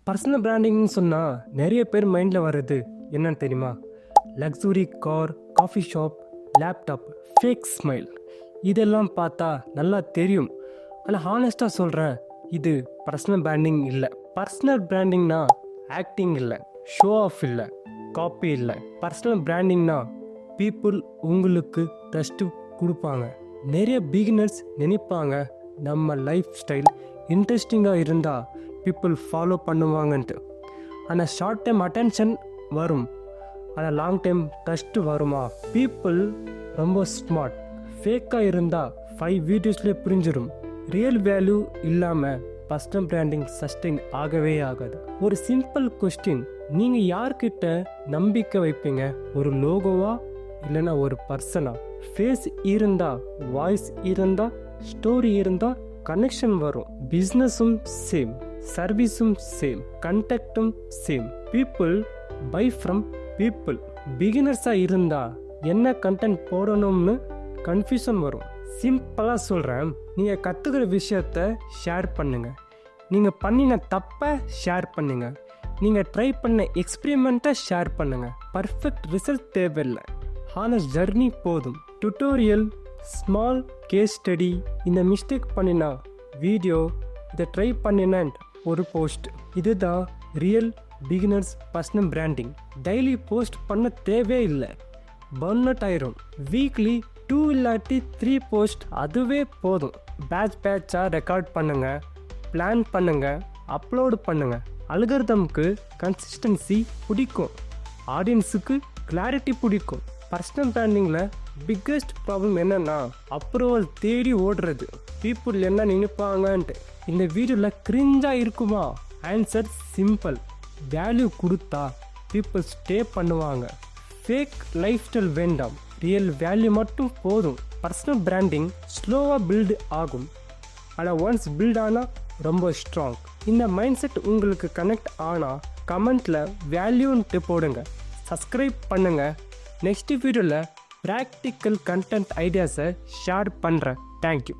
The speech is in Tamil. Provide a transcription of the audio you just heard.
பர்சனல் பிராண்டிங்னு சொன்னால் நிறைய பேர் மைண்டில் வர்றது என்னன்னு தெரியுமா? Luxury car, coffee shop, laptop, fake smile, இதெல்லாம் பார்த்தா நல்லா தெரியும். ஆனால் ஹானஸ்ட்டாக சொல்கிறேன், இது பர்சனல் பிராண்டிங் இல்லை. பர்சனல் பிராண்டிங்னா ஆக்டிங் இல்லை, ஷோ ஆஃப் இல்லை, காப்பி இல்லை. பர்சனல் பிராண்டிங்னா பீப்புள் உங்களுக்கு ட்ரஸ்ட்டு கொடுப்பாங்க. நிறைய பிகினர்ஸ் நினைப்பாங்க நம்ம லைஃப் ஸ்டைல் இன்ட்ரெஸ்டிங்காக இருந்தால் பீப்புள் ஃபாலோ பண்ணுவாங்கன்ட்டு. ஆனால் ஷார்ட் டைம் அட்டென்ஷன் வரும், ஆனால் லாங் டைம் ட்ரஸ்ட்டு வருமா? பீப்புள் ரொம்ப ஸ்மார்ட். ஃபேக்காக இருந்தால் 5 வீடியோஸ்லேயே புரிஞ்சிடும். ரியல் வேல்யூ இல்லாமல் பர்சனல் பிராண்டிங் சஸ்டெயின் ஆகவே ஆகாது. ஒரு சிம்பிள் கொஸ்டின், நீங்கள் யார்கிட்ட நம்பிக்கை வைப்பீங்க? ஒரு லோகோவா இல்லைன்னா ஒரு பர்சனா? ஃபேஸ் இருந்தா, வாய்ஸ் இருந்தா, ஸ்டோரி இருந்தா கனெக்ஷன் வரும். பிஸ்னஸும் சேம், சர்வீஸும் சேம், கண்டக்டும் same. People buy from people. பிகினர்ஸாக இருந்தா என்ன கண்டென்ட் போடணும்னு கன்ஃபியூஷன் வரும். சிம்பிளாக சொல்கிறேன், நீங்கள் கற்றுக்கிற விஷயத்த ஷேர் பண்ணுங்கள், நீங்கள் பண்ணின தப்பை ஷேர் பண்ணுங்கள், நீங்கள் ட்ரை பண்ண எக்ஸ்பிரிமெண்ட்டை ஷேர் பண்ணுங்கள். பர்ஃபெக்ட் ரிசல்ட் தேவையில்லை, ஹானஸ்ட் ஜர்னி போதும். டுட்டோரியல், ஸ்மால் கேஸ் ஸ்டடி, இந்த மிஸ்டேக் பண்ணினா வீடியோ, இதை ட்ரை பண்ணினேன் ஒரு போஸ்ட். இதுதான் real beginners personal branding. Daily post பண்ண தேவையே இல்லை, பர்ன்அவுட் ஆயிரும். வீக்லி 2 இல்லாட்டி 3 போஸ்ட் அதுவே போதும். பேட்சாக ரெக்கார்ட் பண்ணுங்கள், பிளான் பண்ணுங்கள், அப்லோடு பண்ணுங்கள். அல்காரிதம்க்கு கன்சிஸ்டன்சி பிடிக்கும், ஆடியன்ஸுக்கு கிளாரிட்டி பிடிக்கும். பர்சனல் பிராண்டிங்கில் பிக்கஸ்ட் ப்ராப்ளம் என்னென்னா அப்ரூவல் தேடி ஓடுறது. பீப்புள் என்ன நினைப்பாங்கன்ட்டு. இந்த வீடியோவில் கிரிஞ்சாக இருக்குமா? Answer simple. வேல்யூ கொடுத்தா பீப்புள் ஸ்டே பண்ணுவாங்க. ஃபேக் லைஃப் ஸ்டைல் வேண்டாம், ரியல் வேல்யூ மட்டும் போதும். பர்சனல் பிராண்டிங் ஸ்லோவாக பில்டு ஆகும், ஆனால் ஒன்ஸ் பில்ட் ஆனால் ரொம்ப ஸ்ட்ராங். இந்த மைண்ட் செட் உங்களுக்கு கனெக்ட் ஆனால் கமெண்ட்டில் வேல்யூன்ட்டு போடுங்க. சப்ஸ்கிரைப் பண்ணுங்கள். நெக்ஸ்ட் வீடியோவில் ப்ராக்டிக்கல் கண்டென்ட் ஐடியாஸை ஷேர் பண்ணுறேன். தேங்க்யூ.